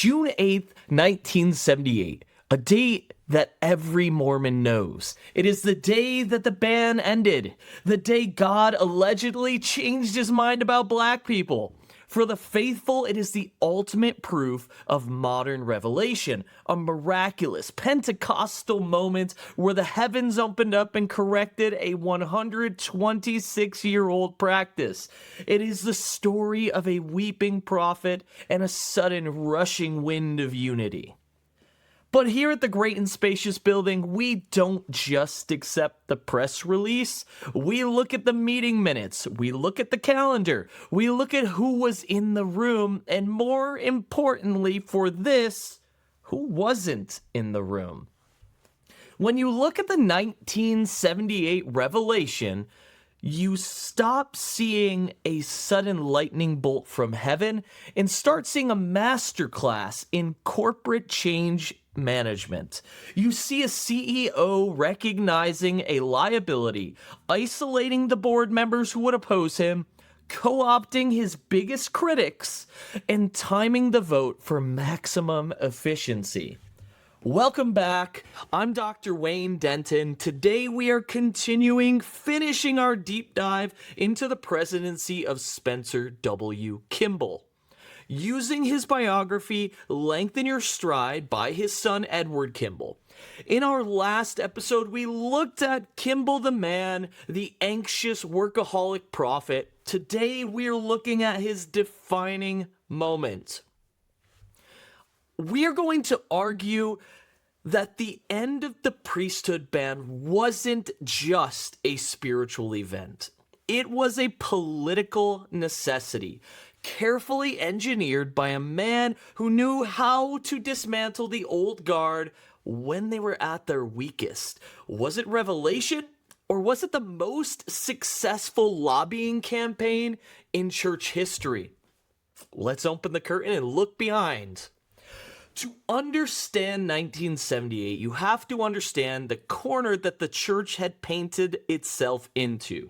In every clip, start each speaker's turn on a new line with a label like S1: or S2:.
S1: June 8th, 1978, a date that every Mormon knows. It is the day that the ban ended, the day God allegedly changed his mind about black people. For the faithful, it is the ultimate proof of modern revelation, a miraculous Pentecostal moment where the heavens opened up and corrected a 126-year-old practice. It is the story of a weeping prophet and a sudden rushing wind of unity. But here at the Great and Spacious Building, we don't just accept the press release. We look at the meeting minutes. We look at the calendar. We look at who was in the room. And more importantly for this, who wasn't in the room. When you look at the 1978 revelation, you stop seeing a sudden lightning bolt from heaven and start seeing a masterclass in corporate change management. You see a CEO recognizing a liability, isolating the board members who would oppose him, co-opting his biggest critics, and timing the vote for maximum efficiency. Welcome back. I'm Dr. Wayne Denton. Today we are finishing our deep dive into the presidency of Spencer W. Kimball. Using his biography, Lengthen Your Stride, by his son Edward Kimball. In our last episode, we looked at Kimball the man, the anxious workaholic prophet. Today, we're looking at his defining moment. We are going to argue that the end of the priesthood ban wasn't just a spiritual event. It was a political necessity, carefully engineered by a man who knew how to dismantle the old guard when they were at their weakest. Was it revelation, or was it the most successful lobbying campaign in church history? Let's open the curtain and look behind. To understand 1978, you have to understand the corner that the church had painted itself into.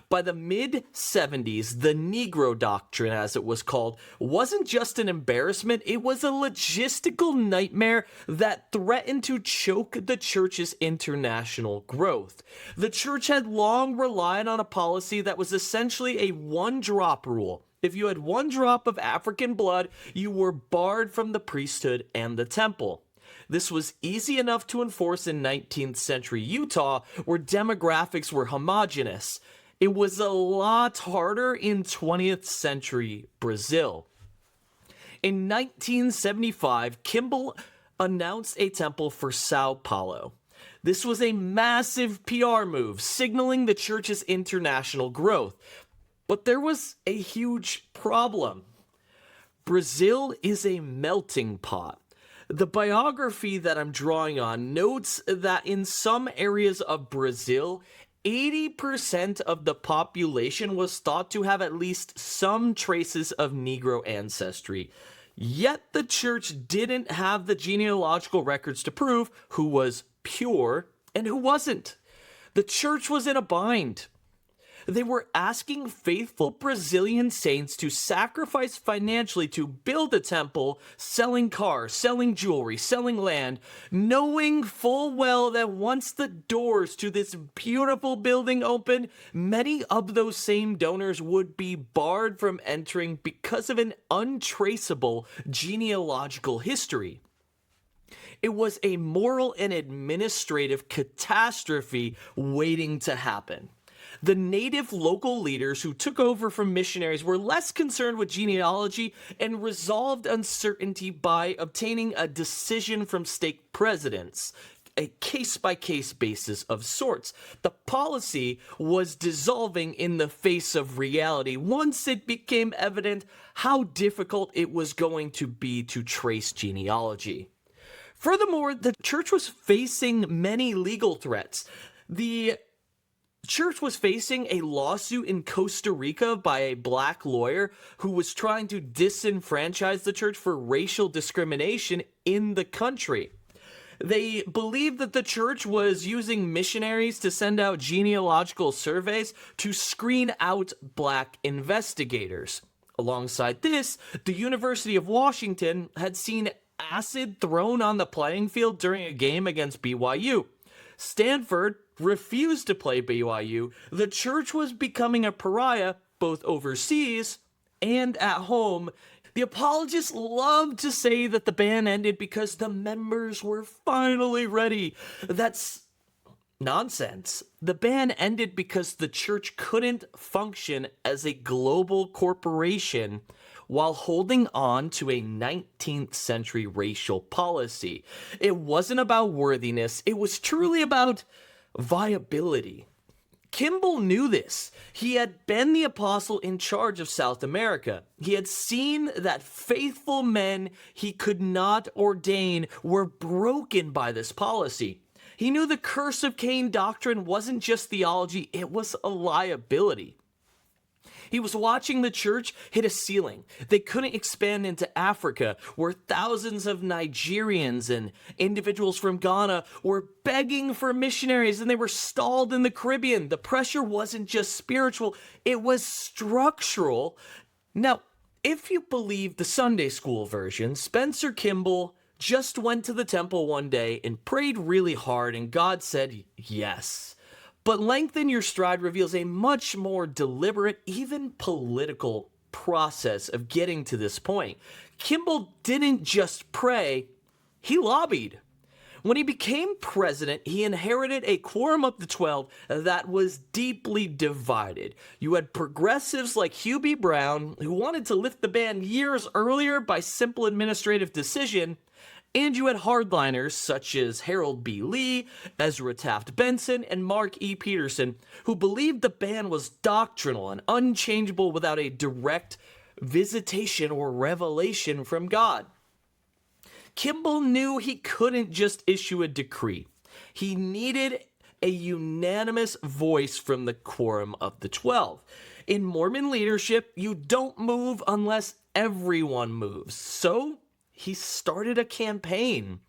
S1: By the mid-70s, the Negro Doctrine, as it was called, wasn't just an embarrassment, it was a logistical nightmare that threatened to choke the church's international growth. The church had long relied on a policy that was essentially a one-drop rule. If you had one drop of African blood, you were barred from the priesthood and the temple. This was easy enough to enforce in 19th century Utah, where demographics were homogeneous. It was a lot harder in 20th century Brazil. In 1975, Kimball announced a temple for Sao Paulo. This was a massive PR move, signaling the church's international growth. But there was a huge problem. Brazil is a melting pot. The biography that I'm drawing on notes that in some areas of Brazil, 80% of the population was thought to have at least some traces of Negro ancestry. Yet the church didn't have the genealogical records to prove who was pure and who wasn't. The church was in a bind. They were asking faithful Brazilian saints to sacrifice financially to build a temple, selling cars, selling jewelry, selling land, knowing full well that once the doors to this beautiful building opened, many of those same donors would be barred from entering because of an untraceable genealogical history. It was a moral and administrative catastrophe waiting to happen. The native local leaders who took over from missionaries were less concerned with genealogy and resolved uncertainty by obtaining a decision from state presidents, a case-by-case basis of sorts. The policy was dissolving in the face of reality once it became evident how difficult it was going to be to trace genealogy. Furthermore, the church was facing many legal threats. The church was facing a lawsuit in Costa Rica by a black lawyer who was trying to disenfranchise the church for racial discrimination in the country. They believed that the church was using missionaries to send out genealogical surveys to screen out black investigators. Alongside this, the University of Washington had seen acid thrown on the playing field during a game against BYU. Stanford refused to play BYU. The church was becoming a pariah both overseas and at home. The apologists loved to say that the ban ended because the members were finally ready. That's nonsense. The ban ended because the church couldn't function as a global corporation while holding on to a 19th century racial policy. It wasn't about worthiness, it was truly about viability. Kimball knew this. He had been the apostle in charge of South America. He had seen that faithful men he could not ordain were broken by this policy. He knew the curse of Cain doctrine wasn't just theology, it was a liability. He was watching the church hit a ceiling. They couldn't expand into Africa, where thousands of Nigerians and individuals from Ghana were begging for missionaries, and they were stalled in the Caribbean. The pressure wasn't just spiritual, it was structural. Now, if you believe the Sunday school version, Spencer Kimball just went to the temple one day and prayed really hard, and God said yes. But Lengthen Your Stride reveals a much more deliberate, even political process of getting to this point. Kimball didn't just pray, he lobbied. When he became president, he inherited a quorum of the 12 that was deeply divided. You had progressives like Hugh B. Brown, who wanted to lift the ban years earlier by simple administrative decision, and you had hardliners such as Harold B. Lee, Ezra Taft Benson, and Mark E. Peterson, who believed the ban was doctrinal and unchangeable without a direct visitation or revelation from God. Kimball knew he couldn't just issue a decree. He needed a unanimous voice from the quorum of the 12. In Mormon leadership, you don't move unless everyone moves. So he started a campaign.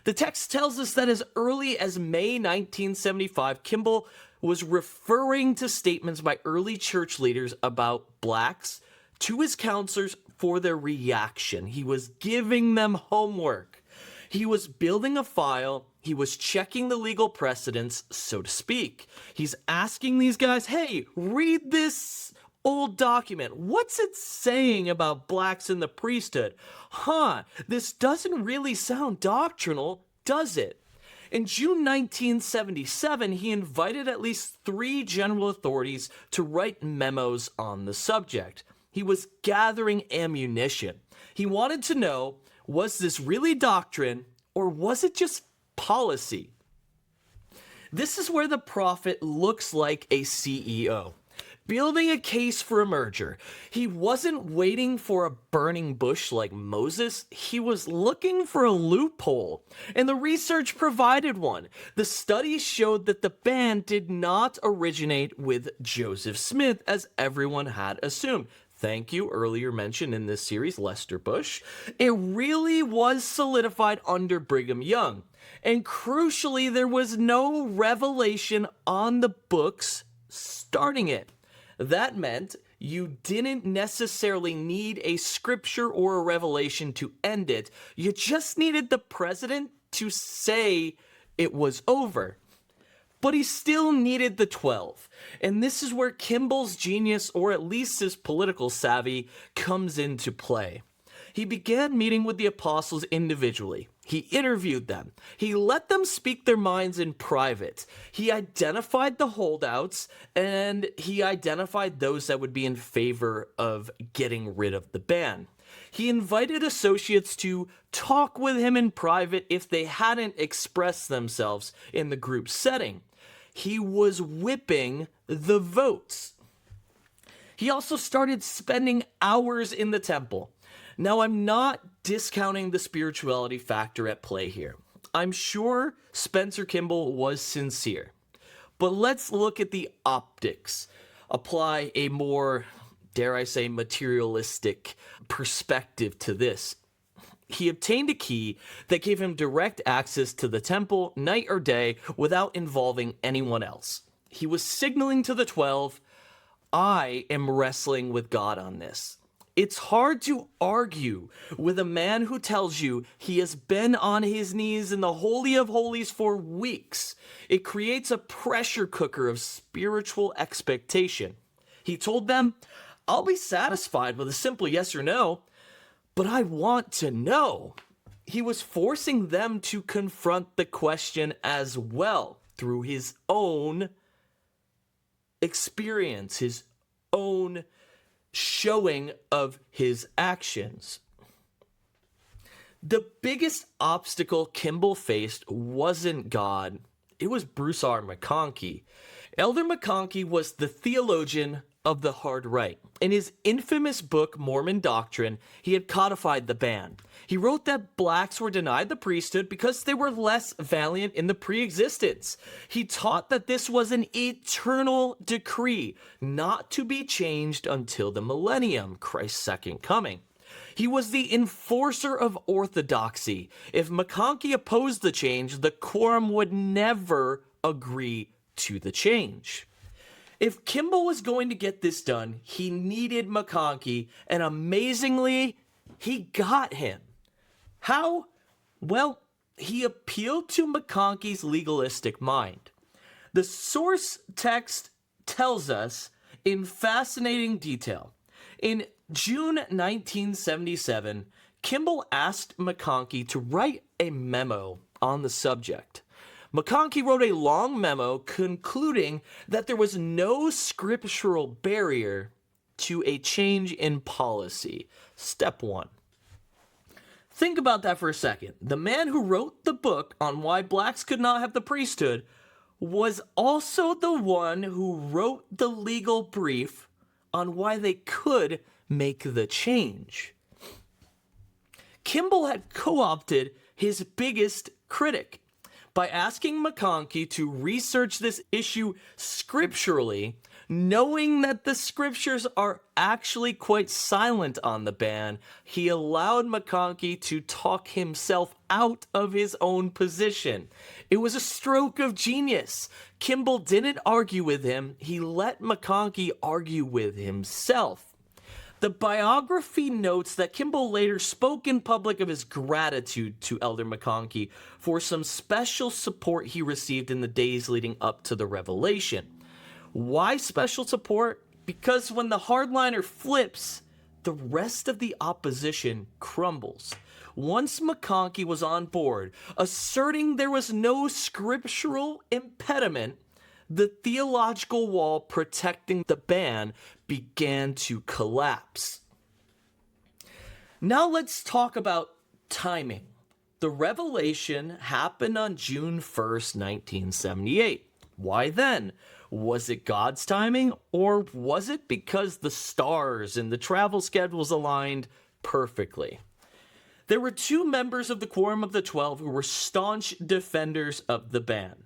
S1: The text tells us that as early as May 1975, Kimball was referring to statements by early church leaders about blacks to his counselors for their reaction. He was giving them homework. He was building a file. He was checking the legal precedents, so to speak. He's asking these guys, hey, read this old document. What's it saying about blacks in the priesthood? This doesn't really sound doctrinal, does it? In June 1977, he invited at least 3 general authorities to write memos on the subject. He was gathering ammunition. He wanted to know, was this really doctrine or was it just policy? This is where the prophet looks like a CEO. Building a case for a merger. He wasn't waiting for a burning bush like Moses. He was looking for a loophole, and the research provided one. The studies showed that the ban did not originate with Joseph Smith, as everyone had assumed. Thank you, earlier mentioned in this series, Lester Bush. It really was solidified under Brigham Young. And crucially, there was no revelation on the books starting it. That meant you didn't necessarily need a scripture or a revelation to end it. You just needed the president to say it was over. But he still needed the 12. And this is where Kimball's genius, or at least his political savvy, comes into play. He began meeting with the apostles individually. He interviewed them. He let them speak their minds in private. He identified the holdouts, and he identified those that would be in favor of getting rid of the ban. He invited associates to talk with him in private if they hadn't expressed themselves in the group setting. He was whipping the votes. He also started spending hours in the temple. Now, I'm not discounting the spirituality factor at play here. I'm sure Spencer Kimball was sincere. But let's look at the optics. Apply a more, dare I say, materialistic perspective to this. He obtained a key that gave him direct access to the temple night or day without involving anyone else. He was signaling to the 12, I am wrestling with God on this. It's hard to argue with a man who tells you he has been on his knees in the Holy of Holies for weeks. It creates a pressure cooker of spiritual expectation. He told them, I'll be satisfied with a simple yes or no, but I want to know. He was forcing them to confront the question as well through his own experience, his own showing of his actions. The biggest obstacle Kimball faced wasn't God, it was Bruce R. McConkie. Elder McConkie was the theologian of the hard right. In his infamous book, Mormon Doctrine, he had codified the ban. He wrote that blacks were denied the priesthood because they were less valiant in the pre-existence. He taught that this was an eternal decree, not to be changed until the millennium, Christ's second coming. He was the enforcer of orthodoxy. If McConkie opposed the change, the quorum would never agree to the change. If Kimball was going to get this done, he needed McConkie, and amazingly, he got him. How? Well, he appealed to McConkie's legalistic mind. The source text tells us in fascinating detail. In June 1977, Kimball asked McConkie to write a memo on the subject. McConkie wrote a long memo concluding that there was no scriptural barrier to a change in policy. Step 1. Think about that for a second. The man who wrote the book on why blacks could not have the priesthood was also the one who wrote the legal brief on why they could make the change. Kimball had co-opted his biggest critic by asking McConkie to research this issue scripturally, knowing that the scriptures are actually quite silent on the ban. He allowed McConkie to talk himself out of his own position. It was a stroke of genius. Kimball didn't argue with him. He let McConkie argue with himself. The biography notes that Kimball later spoke in public of his gratitude to Elder McConkie for some special support he received in the days leading up to the revelation. Why special support? Because when the hardliner flips, the rest of the opposition crumbles. Once McConkie was on board, asserting there was no scriptural impediment, the theological wall protecting the ban began to collapse. Now let's talk about timing. The revelation happened on June 1st, 1978. Why then? Was it God's timing, or was it because the stars and the travel schedules aligned perfectly? There were two members of the Quorum of the 12 who were staunch defenders of the ban,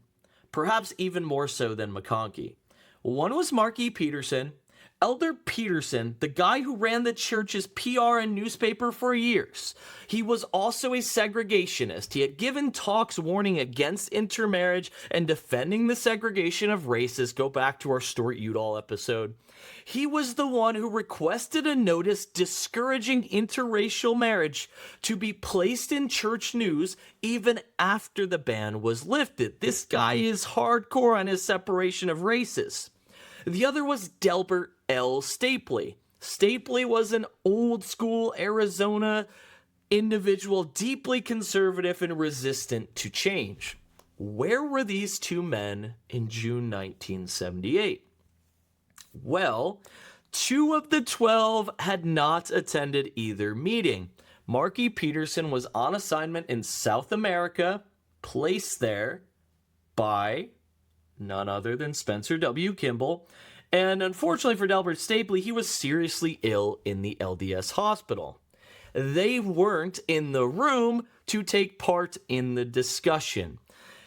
S1: perhaps even more so than McConkie. One was Mark E. Peterson. Elder Peterson, the guy who ran the church's PR and newspaper for years. He was also a segregationist. He had given talks warning against intermarriage and defending the segregation of races. Go back to our Stuart Udall episode. He was the one who requested a notice discouraging interracial marriage to be placed in church news even after the ban was lifted. This guy is hardcore on his separation of races. The other was Delbert L. Stapley. Stapley was an old-school Arizona individual, deeply conservative and resistant to change. Where were these two men in June 1978? Well, 2 of the 12 had not attended either meeting. Mark E. Peterson was on assignment in South America, placed there by none other than Spencer W. Kimball, and unfortunately for Delbert Stapley, he was seriously ill in the LDS hospital. They weren't in the room to take part in the discussion.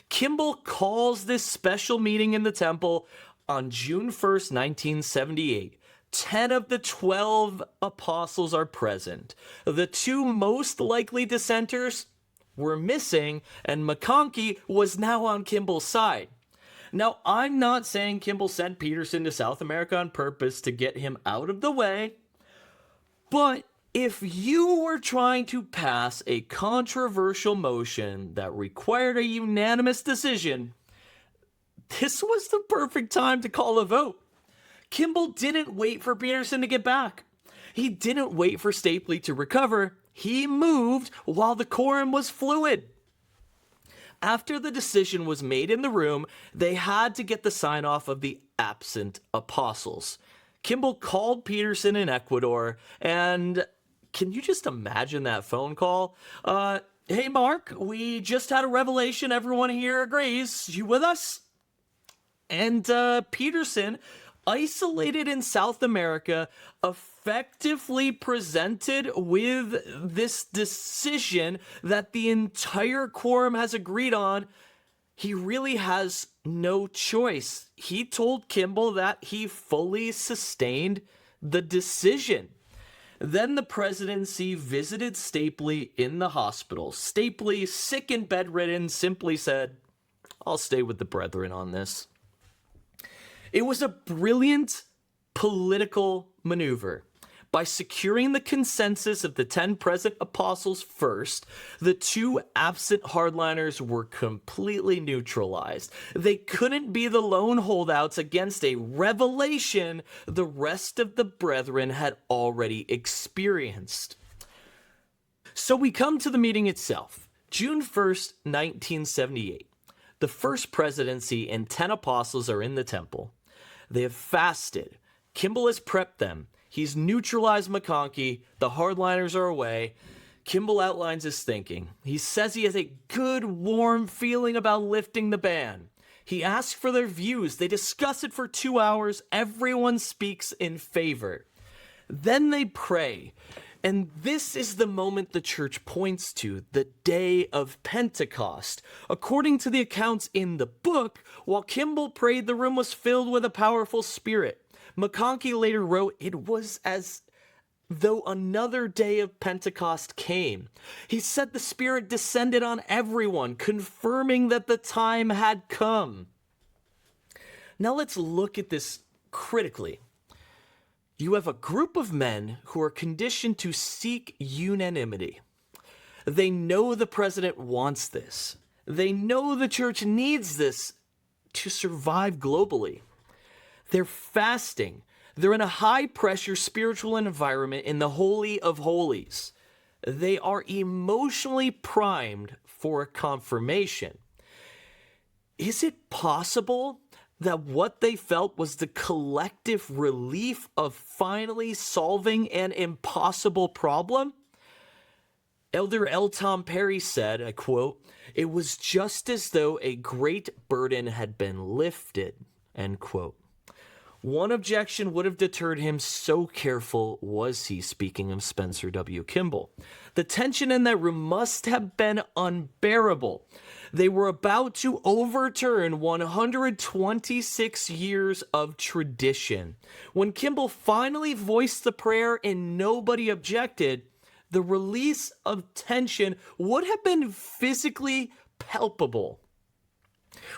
S1: Kimball calls this special meeting in the temple on June 1st, 1978. 10 of the 12 apostles are present. The 2 most likely dissenters were missing, and McConkie was now on Kimball's side. Now, I'm not saying Kimball sent Peterson to South America on purpose to get him out of the way, But if you were trying to pass a controversial motion that required a unanimous decision, this was the perfect time to call a vote. Kimball didn't wait for Peterson to get back. He didn't wait for Stapley to recover. He moved while the quorum was fluid. After the decision was made in the room, they had to get the sign-off of the absent apostles. Kimball called Peterson in Ecuador, and can you just imagine that phone call? Hey, Mark, we just had a revelation. Everyone here agrees. You with us? And Peterson, isolated in South America, effectively presented with this decision that the entire quorum has agreed on. He really has no choice. He told Kimball that he fully sustained the decision. Then the presidency visited Stapley in the hospital. Stapley, sick and bedridden, simply said, "I'll stay with the brethren on this." It was a brilliant political maneuver. By securing the consensus of the 10 present apostles first, the 2 absent hardliners were completely neutralized. They couldn't be the lone holdouts against a revelation the rest of the brethren had already experienced. So we come to the meeting itself. June 1st, 1978. The first presidency and 10 apostles are in the temple. They have fasted. Kimball has prepped them. He's neutralized McConkie. The hardliners are away. Kimball outlines his thinking. He says he has a good, warm feeling about lifting the ban. He asks for their views. They discuss it for 2 hours. Everyone speaks in favor. Then they pray. And this is the moment the church points to, the day of Pentecost. According to the accounts in the book, while Kimball prayed, the room was filled with a powerful spirit. McConkie later wrote, it was as though another day of Pentecost came. He said the Spirit descended on everyone, confirming that the time had come. Now let's look at this critically. You have a group of men who are conditioned to seek unanimity. They know the president wants this. They know the church needs this to survive globally. They're fasting. They're in a high-pressure spiritual environment in the Holy of Holies. They are emotionally primed for a confirmation. Is it possible that what they felt was the collective relief of finally solving an impossible problem? Elder L. Tom Perry said, I quote, "It was just as though a great burden had been lifted," end quote. One objection would have deterred him, so careful was he, speaking of Spencer W. Kimball. The tension in that room must have been unbearable. They were about to overturn 126 years of tradition. When Kimball finally voiced the prayer and nobody objected, the release of tension would have been physically palpable.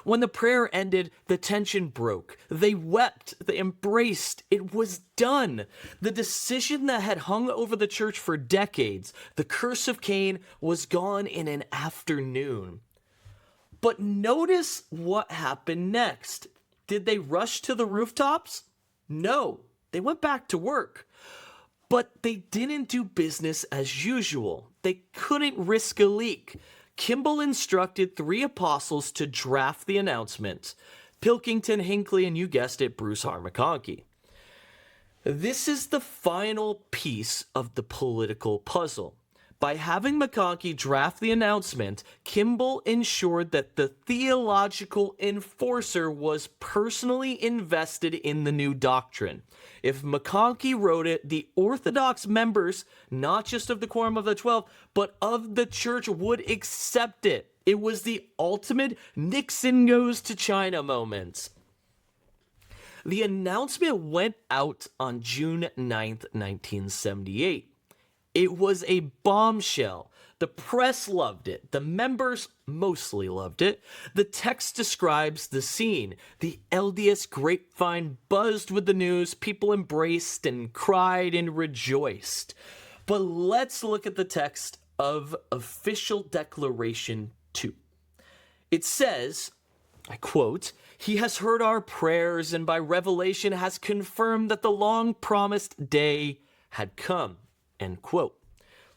S1: When the prayer ended, the tension broke. They wept, they embraced. It was done. The decision that had hung over the church for decades, the curse of Cain, was gone in an afternoon. But notice what happened next. Did they rush to the rooftops? No, they went back to work. But they didn't do business as usual. They couldn't risk a leak. Kimball instructed 3 apostles to draft the announcement. Pilkington, Hinckley, and you guessed it, Bruce R. McConkie. This is the final piece of the political puzzle. By having McConkie draft the announcement, Kimball ensured that the theological enforcer was personally invested in the new doctrine. If McConkie wrote it, the Orthodox members, not just of the Quorum of the 12, but of the church, would accept it. It was the ultimate Nixon goes to China moment. The announcement went out on June 9th, 1978. It was a bombshell. The press loved it. The members mostly loved it. The text describes the scene. The LDS grapevine buzzed with the news. People embraced and cried and rejoiced. But let's look at the text of Official Declaration 2. It says, I quote, "He has heard our prayers and by revelation has confirmed that the long-promised day had come." End quote.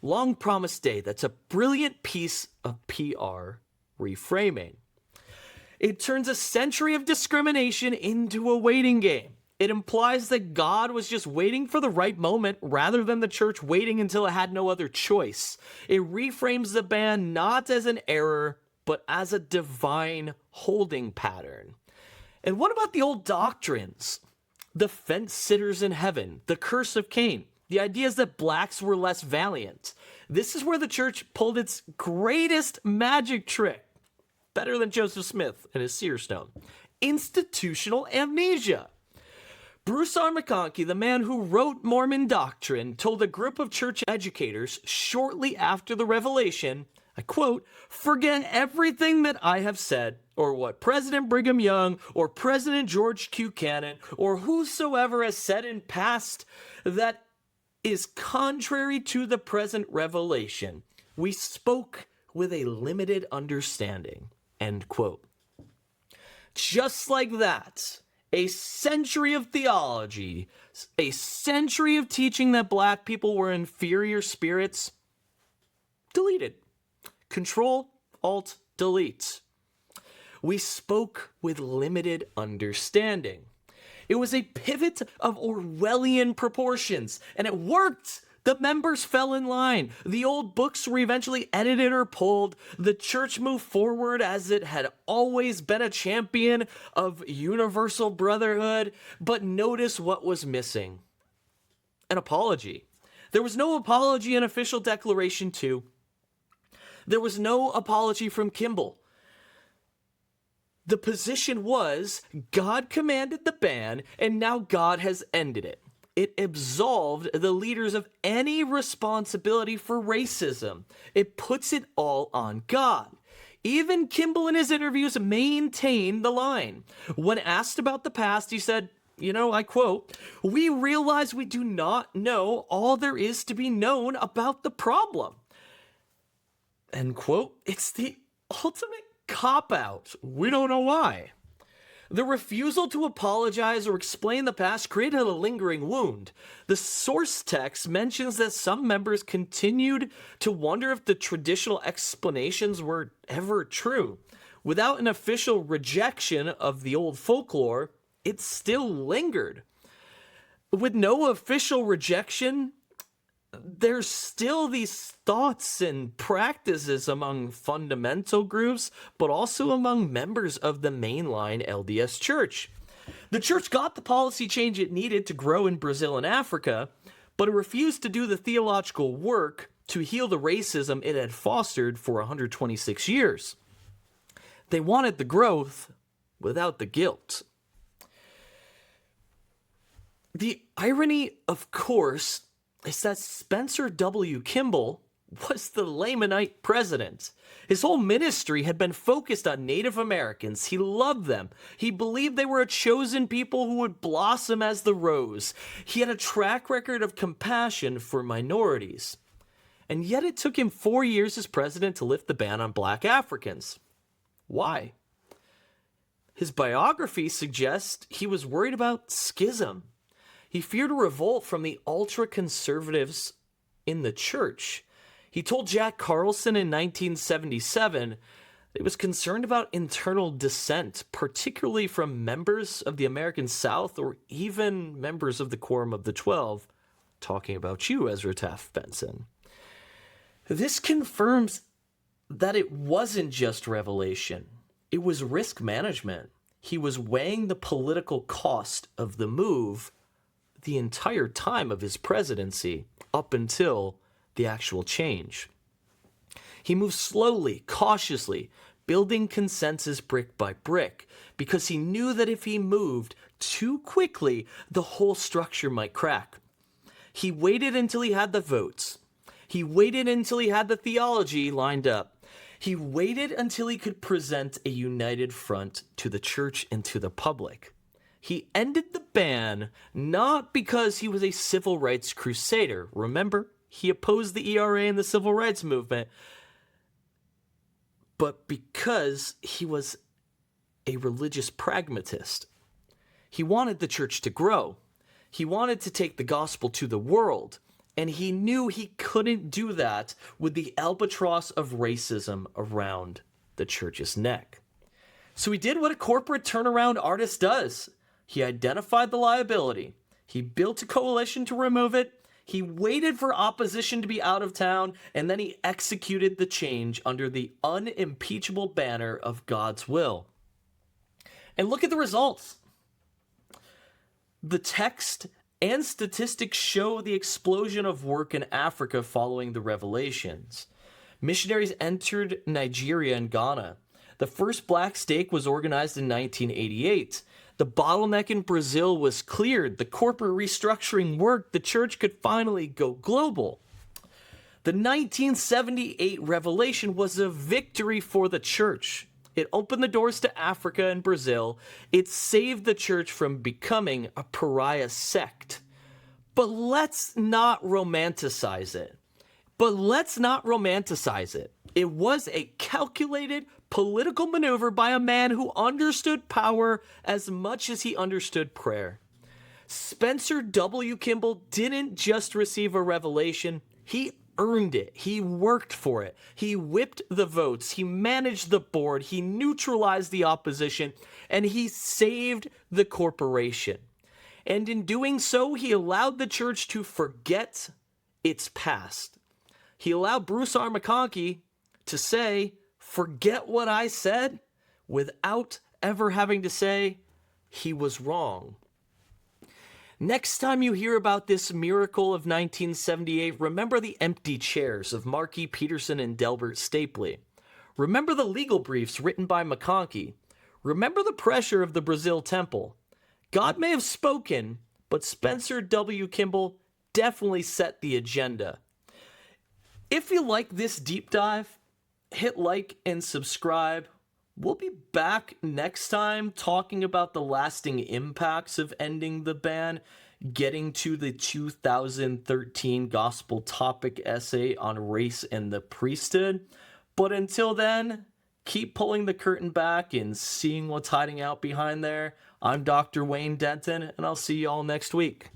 S1: Long-promised day. That's a brilliant piece of PR reframing. It turns a century of discrimination into a waiting game. It implies that God was just waiting for the right moment rather than the church waiting until it had no other choice. It reframes the ban not as an error, but as a divine holding pattern. And what about the old doctrines? The fence sitters in heaven, the curse of Cain. The idea is that blacks were less valiant. This is where the church pulled its greatest magic trick. Better than Joseph Smith and his seer stone. Institutional amnesia. Bruce R. McConkie, the man who wrote Mormon Doctrine, told a group of church educators shortly after the revelation, I quote, "Forget everything that I have said, or what President Brigham Young, or President George Q. Cannon, or whosoever has said in past that is contrary to the present revelation. We spoke with a limited understanding." End quote. Just like that, a century of theology, a century of teaching that black people were inferior spirits, deleted. Control, Alt, delete. We spoke with limited understanding. It was a pivot of Orwellian proportions, and it worked. The members fell in line. The old books were eventually edited or pulled. The church moved forward as it had always been a champion of universal brotherhood. But notice what was missing. An apology. There was no apology in Official Declaration 2. There was no apology from Kimball. The position was, God commanded the ban, and now God has ended it. It absolved the leaders of any responsibility for racism. It puts it all on God. Even Kimball in his interviews maintained the line. When asked about the past, he said, I quote, "We realize we do not know all there is to be known about the problem." End quote. It's the ultimate cop-out. We don't know why. The refusal to apologize or explain the past created a lingering wound. The source text mentions that some members continued to wonder if the traditional explanations were ever true. Without an official rejection of the old folklore, it still lingered. With no official rejection, there's still these thoughts and practices among fundamental groups, but also among members of the mainline LDS Church. The church got the policy change it needed to grow in Brazil and Africa, but it refused to do the theological work to heal the racism it had fostered for 126 years. They wanted the growth without the guilt. The irony, of course, is that Spencer W. Kimball was the Lamanite president. His whole ministry had been focused on Native Americans. He loved them. He believed they were a chosen people who would blossom as the rose. He had a track record of compassion for minorities. And yet it took him 4 years as president to lift the ban on black Africans. Why? His biography suggests he was worried about schism. He feared a revolt from the ultra-conservatives in the church. He told Jack Carlson in 1977 that he was concerned about internal dissent, particularly from members of the American South or even members of the Quorum of the 12, talking about you, Ezra Taft Benson. This confirms that it wasn't just revelation. It was risk management. He was weighing the political cost of the move the entire time of his presidency up until the actual change. He moved slowly, cautiously, building consensus brick by brick, because he knew that if he moved too quickly, the whole structure might crack. He waited until he had the votes. He waited until he had the theology lined up. He waited until he could present a united front to the church and to the public. He ended the ban not because he was a civil rights crusader. Remember, he opposed the ERA and the civil rights movement, but because he was a religious pragmatist. He wanted the church to grow. He wanted to take the gospel to the world, and he knew he couldn't do that with the albatross of racism around the church's neck. So he did what a corporate turnaround artist does. He identified the liability. He built a coalition to remove it. He waited for opposition to be out of town, and then he executed the change under the unimpeachable banner of God's will. And look at the results. The text and statistics show the explosion of work in Africa following the revelations. Missionaries entered Nigeria and Ghana. The first black stake was organized in 1988. The bottleneck in Brazil was cleared. The corporate restructuring worked. The church could finally go global. The 1978 revelation was a victory for the church. It opened the doors to Africa and Brazil. It saved the church from becoming a pariah sect. But let's not romanticize it. It was a calculated political maneuver by a man who understood power as much as he understood prayer. Spencer W. Kimball didn't just receive a revelation, he earned it. He worked for it. He whipped the votes. He managed the board. He neutralized the opposition, and he saved the corporation. And in doing so, he allowed the church to forget its past. He allowed Bruce R. McConkie to say, "Forget what I said," without ever having to say he was wrong. Next time you hear about this miracle of 1978, remember the empty chairs of Marky Peterson and Delbert Stapley. Remember the legal briefs written by McConkie. Remember the pressure of the Brazil temple. God may have spoken, but Spencer W. Kimball definitely set the agenda. If you like this deep dive, hit like and subscribe. We'll be back next time talking about the lasting impacts of ending the ban, getting to the 2013 gospel topic essay on race and the priesthood. But until then, keep pulling the curtain back and seeing what's hiding out behind there. I'm Dr. Wayne Denton, and I'll see you all next week.